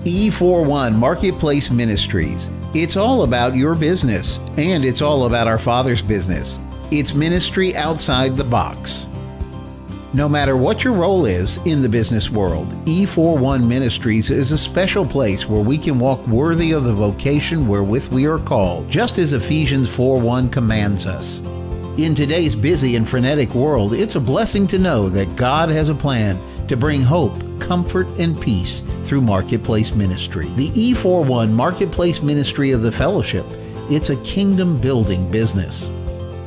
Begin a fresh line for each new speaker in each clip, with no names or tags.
E41 Marketplace Ministries. It's all about your business, and it's all about our Father's business. It's ministry outside the box. No matter what your role is in the business world, E41 Ministries is a special place where we can walk worthy of the vocation wherewith we are called, just as Ephesians 4:1 commands us. In today's busy and frenetic world, it's a blessing to know that God has a plan to bring hope, comfort, and peace through Marketplace Ministry. The E41 Marketplace Ministry of the Fellowship, it's a kingdom-building business.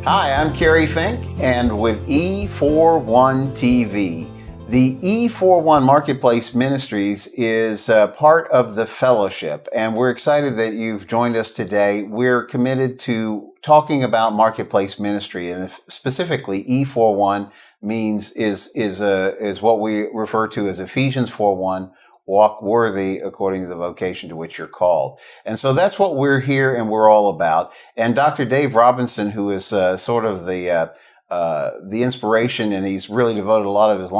Hi, I'm Kerry Fink, and with E41 TV. The E41 Marketplace Ministries is part of the Fellowship, and we're excited that you've joined us today. We're committed to talking about marketplace ministry, and specifically E41 is what we refer to as Ephesians 4:1. Walk worthy according to the vocation to which you're called. And so that's what we're here and we're all about. And Dr. Dave Robinson, who is sort of the inspiration, and he's really devoted a lot of his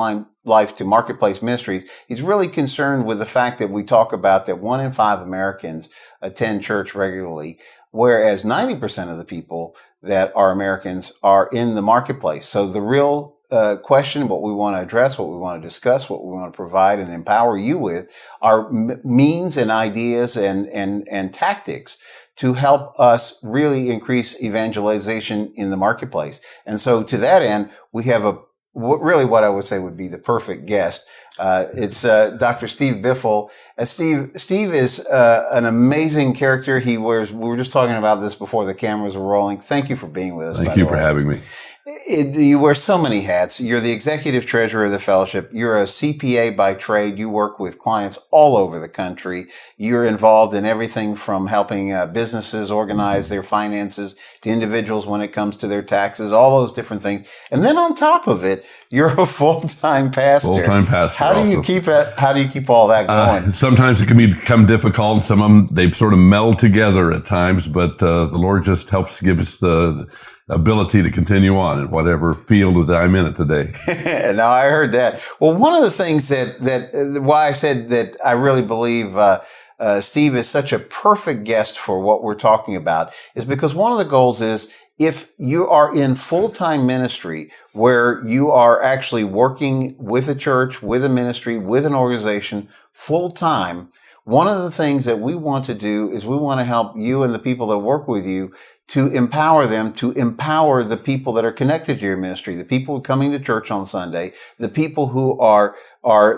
life to marketplace ministries, he's really concerned with the fact that we talk about that 1 in 5 Americans attend church regularly, whereas 90% of the people that are Americans are in the marketplace. So the real question, what we want to address, what we want to discuss, what we want to provide and empower you with are means and ideas and tactics to help us really increase evangelization in the marketplace. And so to that end, we have what I would say would be the perfect guest. It's Dr. Steve Biffle. Steve is an amazing character. We were just talking about this before the cameras were rolling. Thank you for being with us.
Thank you for having me.
You wear so many hats. You're the executive treasurer of the fellowship. You're a CPA by trade. You work with clients all over the country. You're involved in everything from helping businesses organize their finances to individuals when it comes to their taxes, all those different things. And then on top of it, you're a full-time pastor.
Full-time pastor.
How do you keep all that going?
Sometimes it can become difficult, and some of them, they sort of meld together at times, but the Lord just helps give us the ability to continue on in whatever field that I'm in today.
Now, I heard that. Well, one of the things that why I said that I really believe Steve is such a perfect guest for what we're talking about is because one of the goals is if you are in full-time ministry where you are actually working with a church, with a ministry, with an organization full-time, one of the things that we want to do is we want to help you and the people that work with you to empower them, to empower the people that are connected to your ministry, the people coming to church on Sunday, the people who are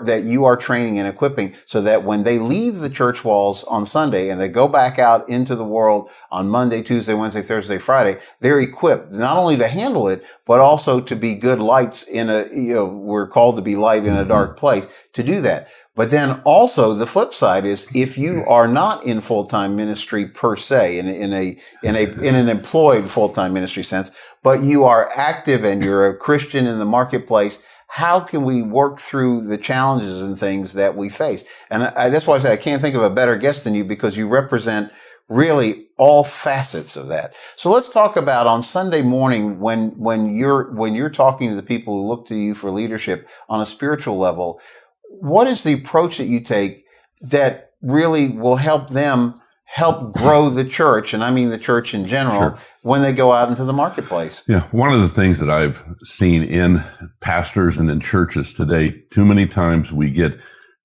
that you are training and equipping so that when they leave the church walls on Sunday and they go back out into the world on Monday, Tuesday, Wednesday, Thursday, Friday, they're equipped not only to handle it, but also to be good lights we're called to be light in a dark place to do that. But then also the flip side is if you are not in full-time ministry per se, in an employed full-time ministry sense, but you are active and you're a Christian in the marketplace, how can we work through the challenges and things that we face? And that's why I say I can't think of a better guest than you because you represent really all facets of that. So let's talk about on Sunday morning when you're talking to the people who look to you for leadership on a spiritual level. What is the approach that you take that really will help them help grow the church, and I mean the church in general,
Sure.
when they go out into the marketplace?
Yeah, one of the things that I've seen in pastors and in churches today, too many times we get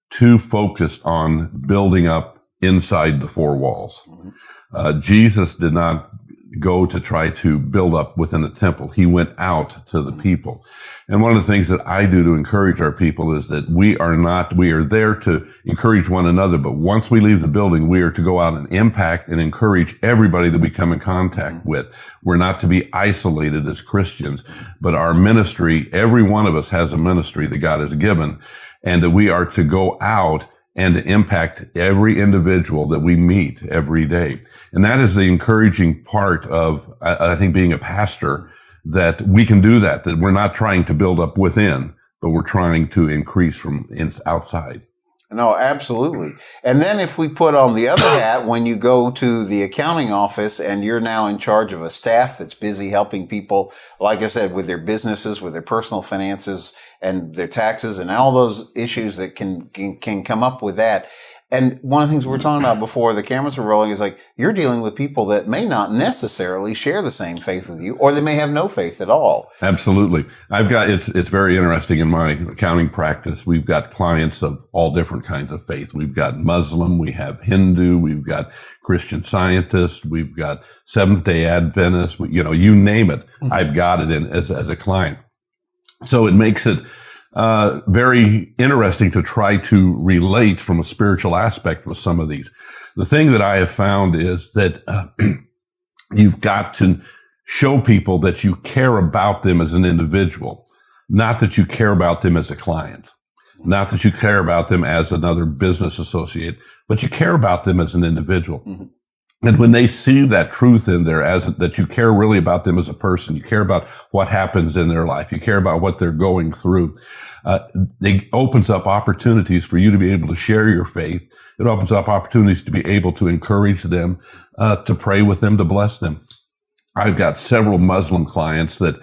too focused on building up inside the four walls. Jesus did not go to try to build up within the temple. He went out to the people. And one of the things that I do to encourage our people is that we are there to encourage one another, but once we leave the building, we are to go out and impact and encourage everybody that we come in contact with. We're not to be isolated as Christians, but our ministry, every one of us has a ministry that God has given, and that we are to go out and to impact every individual that we meet every day. And that is the encouraging part of, I think, being a pastor, that we can do that we're not trying to build up within, but we're trying to increase from outside.
No, absolutely. And then if we put on the other hat, when you go to the accounting office and you're now in charge of a staff that's busy helping people, like I said, with their businesses, with their personal finances and their taxes and all those issues that can come up with that. And one of the things we were talking about before the cameras were rolling is like, you're dealing with people that may not necessarily share the same faith with you, or they may have no faith at all.
Absolutely. It's very interesting in my accounting practice. We've got clients of all different kinds of faith. We've got Muslim, we have Hindu, we've got Christian Scientist, we've got Seventh-day Adventist, you name it. I've got it in as a client. So it makes it very interesting to try to relate from a spiritual aspect with some of these. The thing that I have found is that you've got to show people that you care about them as an individual, not that you care about them as a client, not that you care about them as another business associate, but you care about them as an individual. Mm-hmm. And when they see that truth in there, that you care really about them as a person, you care about what happens in their life, you care about what they're going through, it opens up opportunities for you to be able to share your faith. It opens up opportunities to be able to encourage them, to pray with them, to bless them. I've got several Muslim clients that,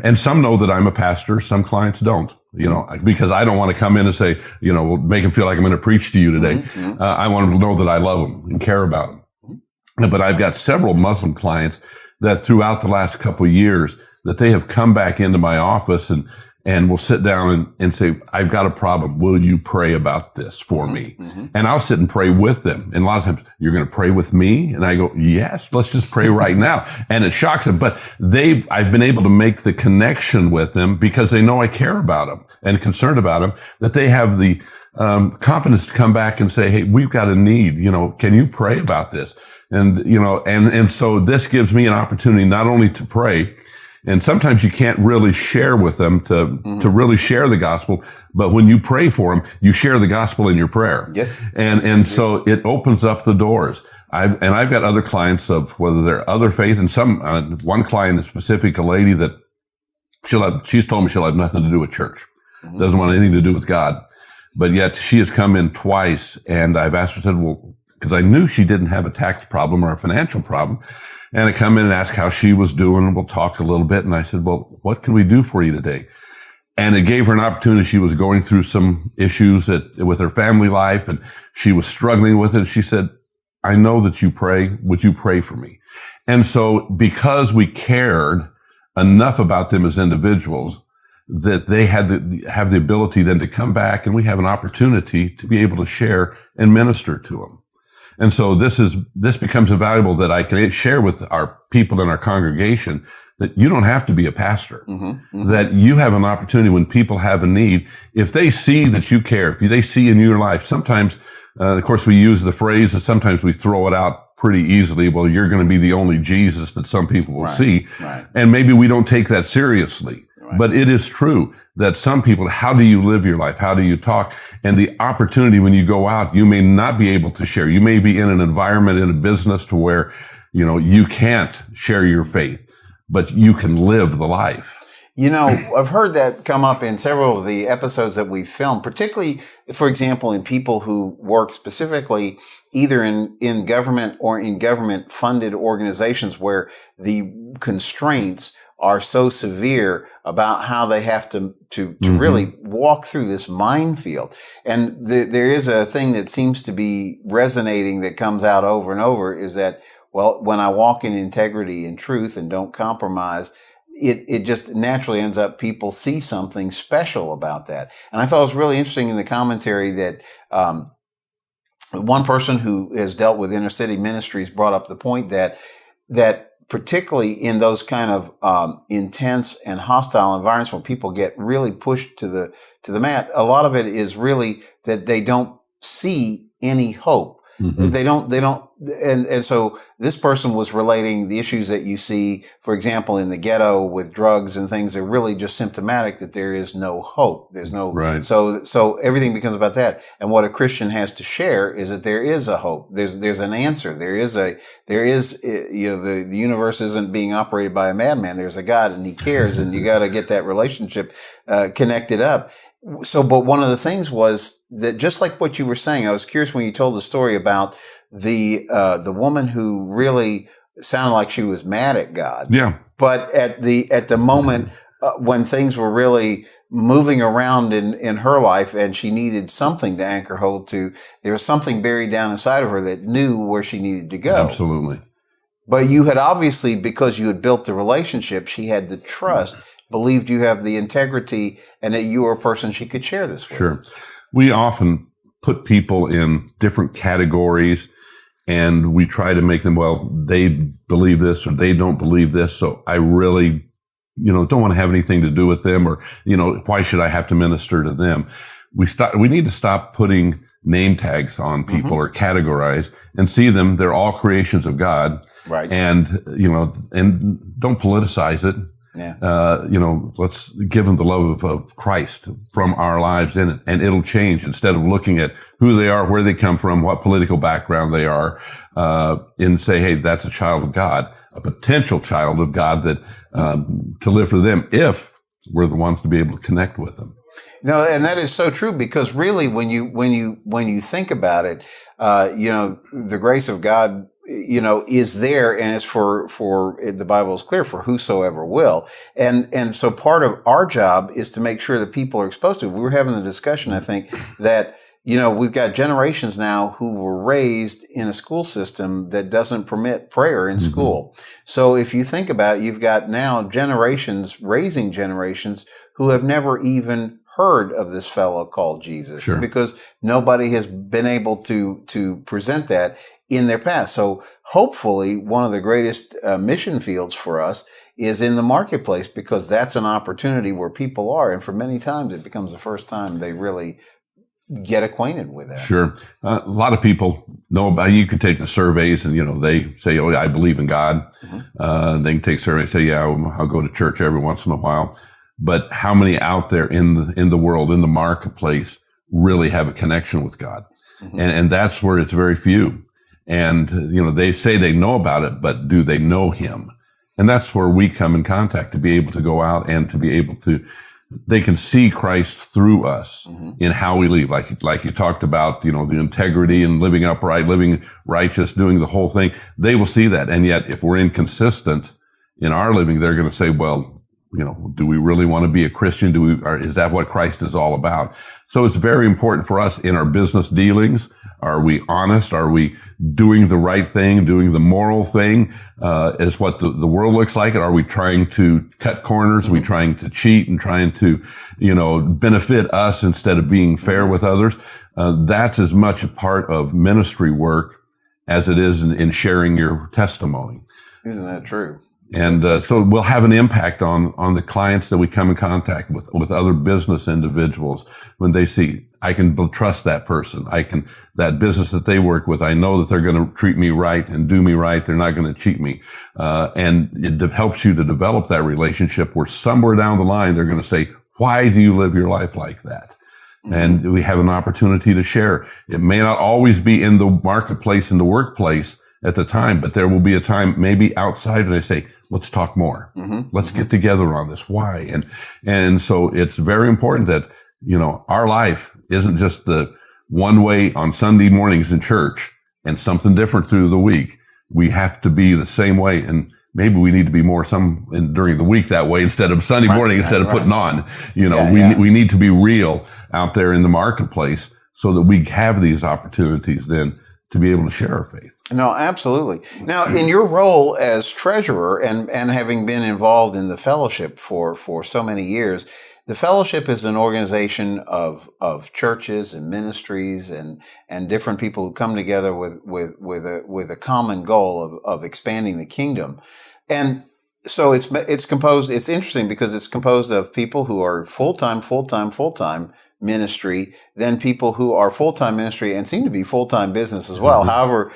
and some know that I'm a pastor, some clients don't. Because I don't want to come in and say, make them feel like I'm going to preach to you today. Mm-hmm. I want them to know that I love them and care about them. Mm-hmm. But I've got several Muslim clients that throughout the last couple of years that they have come back into my office and will sit down and say, I've got a problem. Will you pray about this for me? Mm-hmm. And I'll sit and pray with them. And a lot of times, you're going to pray with me? And I go, yes, let's just pray right now. And it shocks them. But I've been able to make the connection with them because they know I care about them and concerned about them, that they have the confidence to come back and say, hey, we've got a need. Can you pray about this? And, and so this gives me an opportunity not only to pray, and sometimes you can't really share with them to really share the gospel. But when you pray for them, you share the gospel in your prayer.
Yes.
And so it opens up the doors. I've got other clients of whether they're other faith, and one client in specific, a lady that she's told me she'll have nothing to do with church. Mm-hmm. Doesn't want anything to do with God. But yet she has come in twice, and I've asked her, because I knew she didn't have a tax problem or a financial problem. And I come in and ask how she was doing, and we'll talk a little bit. And I said, well, what can we do for you today? And it gave her an opportunity. She was going through some issues with her family life, and she was struggling with it. She said, I know that you pray. Would you pray for me? And so because we cared enough about them as individuals, that they have the ability then to come back, and we have an opportunity to be able to share and minister to them. And so this becomes valuable that I can share with our people in our congregation, that you don't have to be a pastor, that you have an opportunity when people have a need. If they see that you care, if they see in your life, sometimes, of course, we use the phrase, and sometimes we throw it out pretty easily. Well, you're going to be the only Jesus that some people will see. Right. And maybe we don't take that seriously. Right. But it is true that some people, how do you live your life? How do you talk? And the opportunity when you go out, you may not be able to share. You may be in an environment, in a business to where, you can't share your faith, but you can live the life.
I've heard that come up in several of the episodes that we've filmed, particularly, for example, in people who work specifically either in government or in government funded organizations where the constraints are so severe about how they have to really walk through this minefield. And there is a thing that seems to be resonating that comes out over and over, is that, well, when I walk in integrity and truth and don't compromise, it just naturally ends up people see something special about that. And I thought it was really interesting in the commentary that one person who has dealt with inner city ministries brought up the point that particularly in those kind of intense and hostile environments where people get really pushed to the mat, a lot of it is really that they don't see any hope. Mm-hmm. They don't, and so this person was relating the issues that you see, for example, in the ghetto with drugs and things. Are really just symptomatic that there is no hope. There's no,
right.
So everything becomes about that. And what a Christian has to share is that there is a hope. There's an answer. The universe isn't being operated by a madman. There's a God, and He cares, and you got to get that relationship connected up. So, but one of the things was that, just like what you were saying, I was curious when you told the story about the woman who really sounded like she was mad at God.
Yeah.
But at the moment when things were really moving around in her life, and she needed something to anchor hold to. There was something buried down inside of her that knew where she needed to go.
Absolutely.
But you had obviously, because you had built the relationship, she had the trust, believed you have the integrity, and that you were a person she could share this with.
Sure. We often put people in different categories, and we try to make them, well, they believe this or they don't believe this, so I really, don't want to have anything to do with them, or, why should I have to minister to them? We need to stop putting name tags on people or categorize and see them. They're all creations of God.
Right.
And, and don't politicize it.
Yeah.
Let's give them the love of Christ from our lives in it, and it'll change. Instead of looking at who they are, where they come from, what political background they are, and say, hey, that's a child of God, a potential child of God that, to live for them if we're the ones to be able to connect with them.
No, and that is so true, because really when you think about it, the grace of God, is there, and it's for the Bible is clear, for whosoever will. And so part of our job is to make sure that people are exposed to it. We were having the discussion, I think, that, we've got generations now who were raised in a school system that doesn't permit prayer in school. So if you think about it, you've got now raising generations who have never even heard of this fellow called Jesus, because nobody has been able to present that in their past. So hopefully one of the greatest mission fields for us is in the marketplace, because that's an opportunity where people are. And for many times it becomes the first time they really get acquainted with that.
Sure. A lot of people know about, you can take the surveys and, they say, oh, I believe in God. They can take surveys, say, yeah, I'll go to church every once in a while. But how many out there in the world, in the marketplace, really have a connection with God? And that's where it's very few. And, they say they know about it, but do they know him? And that's where we come in contact, to be able to go out and to be able to, they can see Christ through us in how we live. Like you talked about, the integrity and living upright, living righteous, doing the whole thing. They will see that. And yet if we're inconsistent in our living, they're going to say, well, do we really want to be a Christian? Is that what Christ is all about? So it's very important for us in our business dealings. Are we honest? Are we doing the right thing, doing the moral thing, is what the world looks like? Are we trying to cut corners? Are we trying to cheat and trying to, benefit us instead of being fair with others? That's as much a part of ministry work as it is in sharing your testimony.
Isn't that true?
And so we'll have an impact on the clients that we come in contact with other business individuals, when they see, I can trust that person. That business that they work with, I know that they're going to treat me right and do me right. They're not going to cheat me. And it helps you to develop that relationship where somewhere down the line, they're going to say, why do you live your life like that? And we have an opportunity to share. It may not always be in the marketplace, in the workplace at the time, but there will be a time maybe outside, and they say, let's talk more. Let's get together on this. Why? And so it's very important that, our life isn't just the one way on Sunday mornings in church and something different through the week. We have to be the same way. And maybe we need to be more during the week that way instead of Sunday morning, instead of putting on, we need to be real out there in the marketplace so that we have these opportunities then to be able to share our faith.
No, absolutely. Now, in your role as treasurer and having been involved in the fellowship for so many years, the fellowship is an organization of churches and ministries and different people who come together with a common goal of expanding the kingdom. And so it's composed, it's interesting because it's composed of people who are full-time ministry, then people who are full-time ministry and seem to be full-time business as well.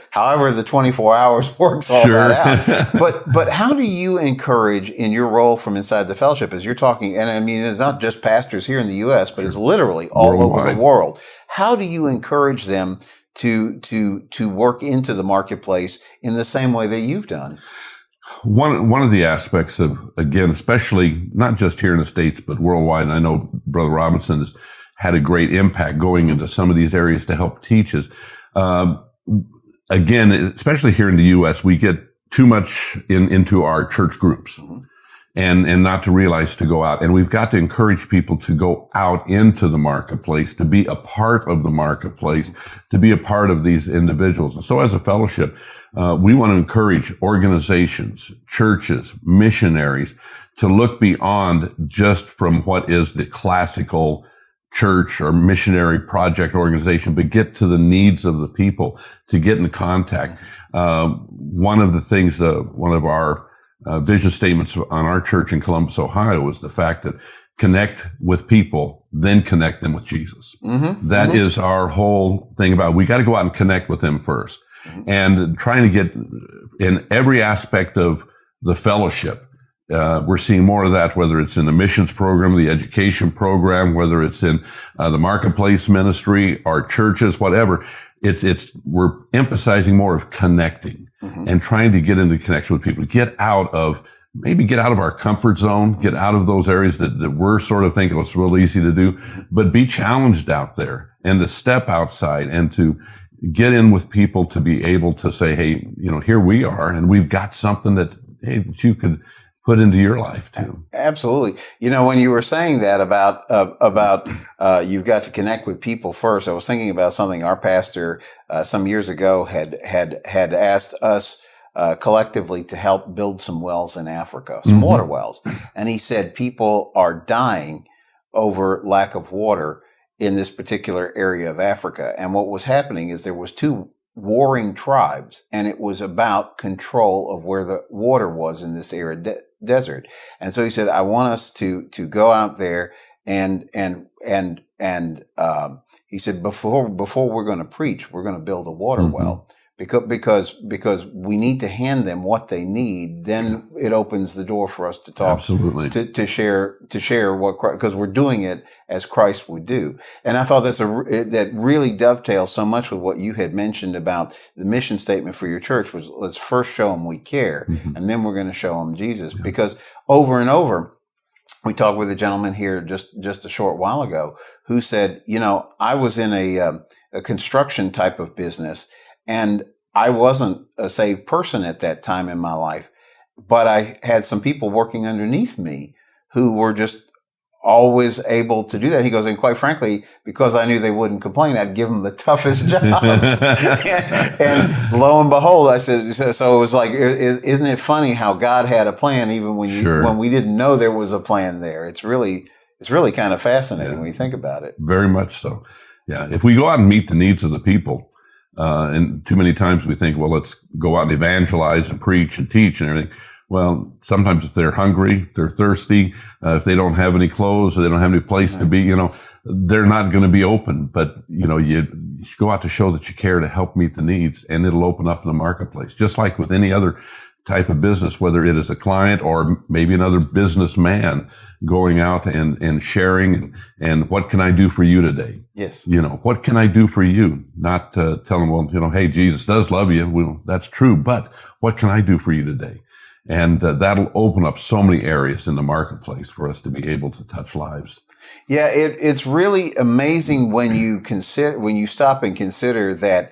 However the 24 hours works all that out. But how do you encourage in your role from inside the fellowship, as you're talking, and I mean, it's not just pastors here in the U.S., but it's literally all over the world. How do you encourage them to work into the marketplace in the same way that you've done?
One of the aspects of, again, especially not just here in the States, but worldwide, and I know Brother Robinson has had a great impact going into some of these areas to help teach us. Again, especially here in the U.S., we get too much into our church groups. and not to realize to go out. And we've got to encourage people to go out into the marketplace, to be a part of the marketplace, to be a part of these individuals. And so as a fellowship, we want to encourage organizations, churches, missionaries to look beyond just from what is the classical church or missionary project organization, but get to the needs of the people, to get in contact. One of the things, one of our vision statements on our church in Columbus, Ohio, was the fact that connect with people, then connect them with Jesus. That is our whole thing about, we got to go out and connect with them first. And trying to get in every aspect of the fellowship. We're seeing more of that, whether it's in the missions program, the education program, whether it's in the marketplace ministry, our churches, whatever. We're emphasizing more of connecting and trying to get into connection with people, get out of our comfort zone, get out of those areas that we're sort of thinking it's real easy to do, but be challenged out there and to step outside and to get in with people, to be able to say, hey, here we are, and we've got something that you could put into your life too. Absolutely.
When you were saying that about you've got to connect with people first, I was thinking about something our pastor some years ago had asked us collectively to help build some wells in Africa, some water wells. And he said people are dying over lack of water in this particular area of Africa. And what was happening is there was two warring tribes, and it was about control of where the water was in this arid desert. And so he said, I want us to go out there and he said, before we're going to preach, we're going to build a water well. Because we need to hand them what they need, then it opens the door for us to talk,
absolutely,
to share what, because we're doing it as Christ would do. And I thought that really dovetails so much with what you had mentioned about the mission statement for your church was, let's first show them we care, and then we're going to show them Jesus. Because over and over, we talked with a gentleman here just a short while ago who said, I was in a construction type of business, and I wasn't a saved person at that time in my life, but I had some people working underneath me who were just always able to do that. He goes, and quite frankly, because I knew they wouldn't complain, I'd give them the toughest jobs. and lo and behold, I said, so it was like, isn't it funny how God had a plan even when we didn't know there was a plan there? It's really kind of fascinating when you think about it.
Very much so. Yeah. If we go out and meet the needs of the people, and too many times we think, well, let's go out and evangelize and preach and teach and everything. Well, sometimes if they're hungry, they're thirsty, if they don't have any clothes or they don't have any place to be, they're not going to be open. But, you go out to show that you care, to help meet the needs, and it'll open up in the marketplace. Just like with any other type of business, whether it is a client or maybe another businessman going out and sharing and what can I do for you today?
Yes.
What can I do for you? Not tell them, well, hey, Jesus does love you. Well, that's true, but what can I do for you today? And that'll open up so many areas in the marketplace for us to be able to touch lives.
Yeah, it's really amazing when you stop and consider that,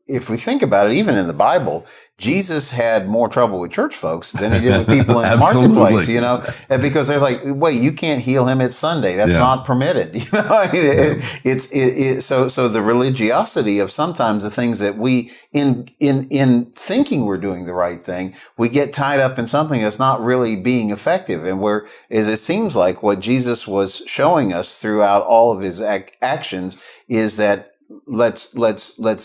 if we think about it, even in the Bible, Jesus had more trouble with church folks than he did with people in the marketplace, and because they're like, wait, you can't heal him. It's Sunday. That's not permitted. So the religiosity of sometimes the things that we, in thinking we're doing the right thing, we get tied up in something that's not really being effective. And it seems like what Jesus was showing us throughout all of his actions is that let's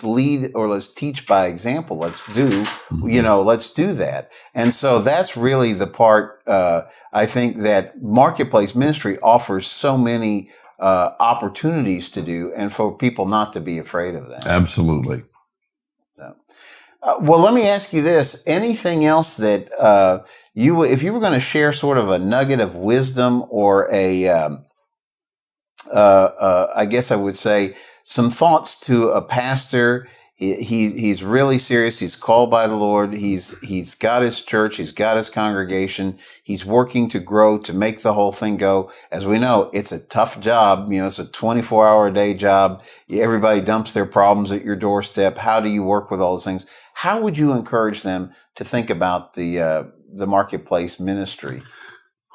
lead, or let's teach by example. Let's do that. And so that's really the part, I think that marketplace ministry offers so many, opportunities to do, and for people not to be afraid of that.
Absolutely.
So, well, let me ask you this. Anything else that, if you were going to share sort of a nugget of wisdom or I guess I would say, some thoughts to a pastor. He's really serious. He's called by the Lord. He's got his church. He's got his congregation. He's working to grow, to make the whole thing go. As we know, it's a tough job. It's a 24-hour-a-day job. Everybody dumps their problems at your doorstep. How do you work with all those things? How would you encourage them to think about the the marketplace ministry?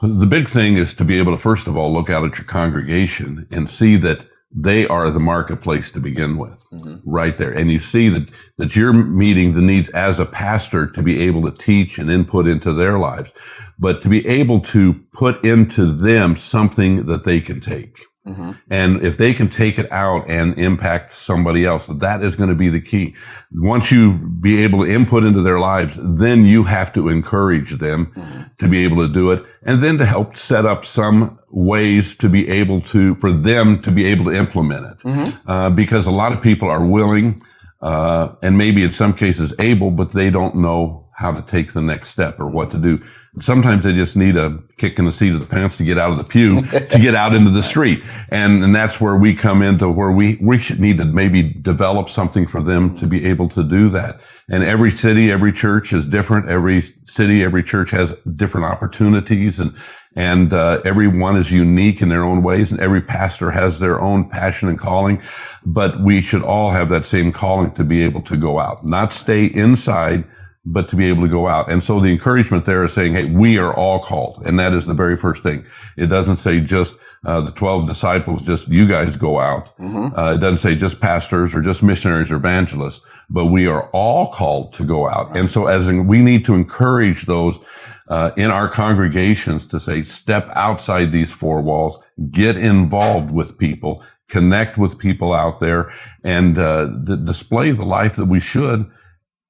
The big thing is to be able to, first of all, look out at your congregation and see that they are the marketplace to begin with, right there. And you see that you're meeting the needs as a pastor to be able to teach and input into their lives, but to be able to put into them something that they can take. And if they can take it out and impact somebody else, that is going to be the key. Once you be able to input into their lives, then you have to encourage them to be able to do it, and then to help set up some ways to be able to, for them to be able to implement it. Because a lot of people are willing, and maybe in some cases able, but they don't know how to take the next step or what to do. Sometimes they just need a kick in the seat of the pants to get out of the pew, to get out into the street. And that's where we come into where we should need to maybe develop something for them to be able to do that. And every city, every church is different. Every city, every church has different opportunities, and everyone is unique in their own ways, and every pastor has their own passion and calling. But we should all have that same calling to be able to go out, not stay inside, but to be able to go out. And so the encouragement there is saying, hey, we are all called. And that is the very first thing. It doesn't say just the 12 disciples, just you guys go out. It doesn't say just pastors or just missionaries or evangelists, but we are all called to go out. And so we need to encourage those in our congregations to say, step outside these four walls, get involved with people, connect with people out there, and display the life that we should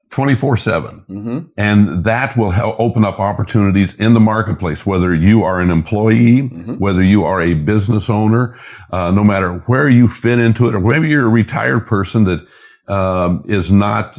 24/7. And that will help open up opportunities in the marketplace, whether you are an employee, whether you are a business owner, no matter where you fit into it, or maybe you're a retired person that is not,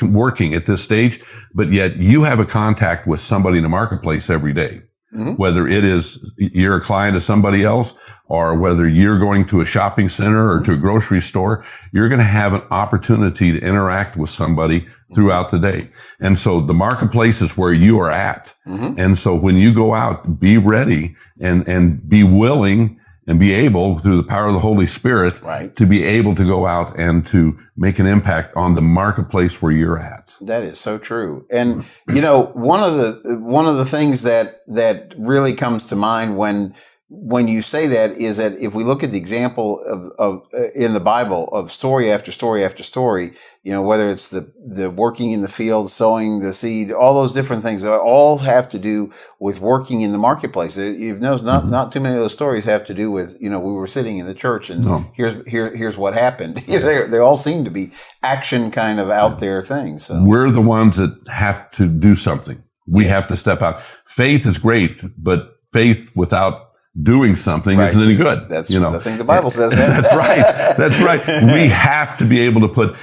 working at this stage, but yet you have a contact with somebody in the marketplace every day. Whether it is you're a client of somebody else, or whether you're going to a shopping center or to a grocery store, you're going to have an opportunity to interact with somebody throughout the day. And so the marketplace is where you are at. And so when you go out, be ready and be willing and be able, through the power of the Holy Spirit, to be able to go out and to make an impact on the marketplace where you're at.
That is so true. And, one of the things that really comes to mind when you say that is that if we look at the example of in the Bible of story after story after story, whether it's the working in the field, sowing the seed, all those different things, they all have to do with working in the marketplace. You've noticed not too many of those stories have to do with, we were sitting in the church and here's what happened. They all seem to be action kind of out there things. So.
We're the ones that have to do something. We have to step out. Faith is great, but faith without doing something isn't any good.
That's I think the Bible says that.
That's right. We have to be able to put,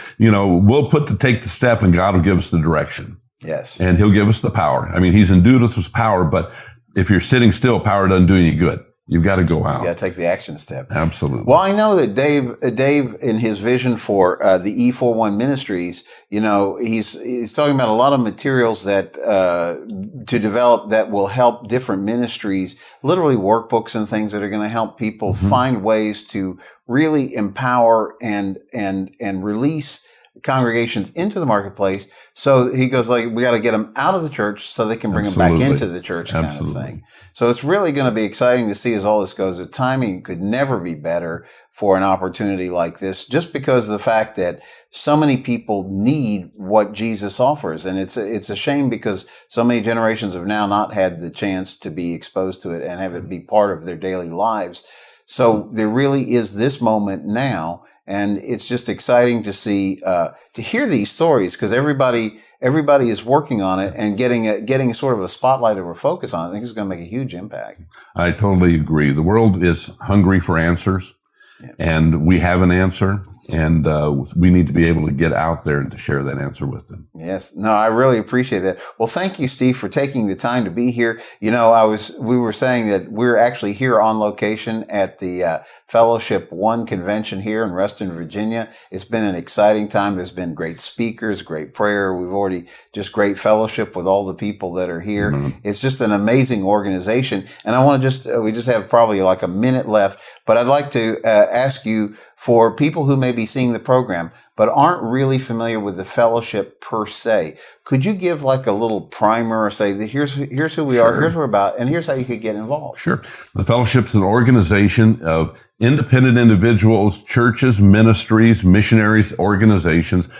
take the step, and God will give us the direction.
Yes.
And he'll give us the power. I mean, he's endued us with power, but if you're sitting still, power doesn't do any good. You've got to go out.
You got to take the action step.
Absolutely.
Well, I know that Dave, in his vision for the E41 Ministries, he's talking about a lot of materials that to develop that will help different ministries, literally workbooks and things that are going to help people find ways to really empower and release congregations into the marketplace. So he goes we got to get them out of the church so they can bring them back into the church kind of thing. So it's really going to be exciting to see as all this goes. The timing could never be better for an opportunity like this, just because of the fact that so many people need what Jesus offers. And it's a shame because so many generations have now not had the chance to be exposed to it and have it be part of their daily lives. So there really is this moment now. And it's just exciting to see, to hear these stories, because everybody is working on it and getting sort of a spotlight or a focus on it. I think it's going to make a huge impact.
I totally agree. The world is hungry for answers, and we have an answer, and we need to be able to get out there and to share that answer with them.
Yes. No, I really appreciate that. Well, thank you, Steve, for taking the time to be here. We were saying that we're actually here on location at the Fellowship One convention here in Reston, Virginia. It's been an exciting time. There's been great speakers, great prayer. We've already just great fellowship with all the people that are here. It's just an amazing organization. And I want to we just have probably like a minute left, but I'd like to ask you, for people who may be seeing the program but aren't really familiar with the fellowship per se. Could you give like a little primer or say, here's who we are, here's what we're about, and here's how you could get involved?
Sure. The fellowship is an organization of independent individuals, churches, ministries, missionaries, organizations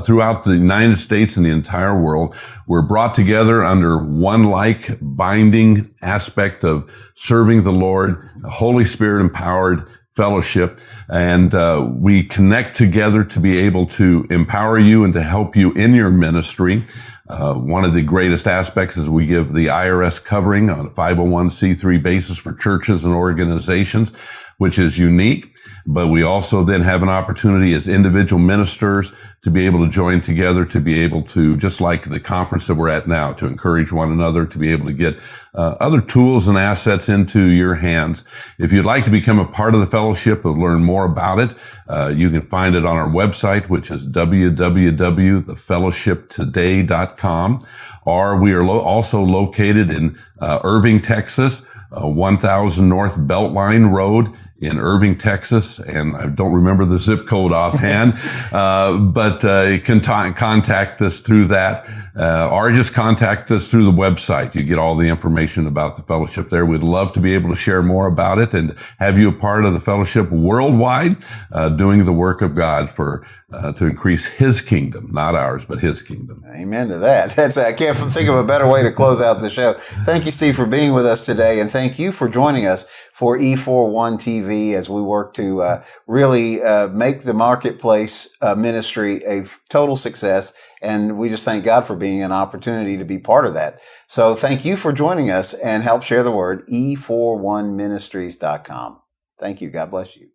throughout the United States and the entire world. We're brought together under one like binding aspect of serving the Lord, Holy Spirit empowered fellowship, and we connect together to be able to empower you and to help you in your ministry. One of the greatest aspects is we give the IRS covering on a 501c3 basis for churches and organizations, which is unique. But we also then have an opportunity as individual ministers to be able to join together, to be able to, just like the conference that we're at now, to encourage one another, to be able to get other tools and assets into your hands. If you'd like to become a part of the fellowship or learn more about it, you can find it on our website, which is www.thefellowshiptoday.com. Or we are also located in Irving, Texas, 1000 North Beltline Road in Irving, Texas, and I don't remember the zip code offhand, but you can contact us through that, or just contact us through the website. You get all the information about the fellowship there. We'd love to be able to share more about it and have you a part of the fellowship worldwide, doing the work of God for to increase His kingdom, not ours, but His kingdom.
Amen to that. I can't think of a better way to close out the show. Thank you, Steve, for being with us today, and thank you for joining us for E41 TV as we work to really make the marketplace ministry a total success. And we just thank God for being an opportunity to be part of that. So thank you for joining us, and help share the word, E41ministries.com. Thank you. God bless you.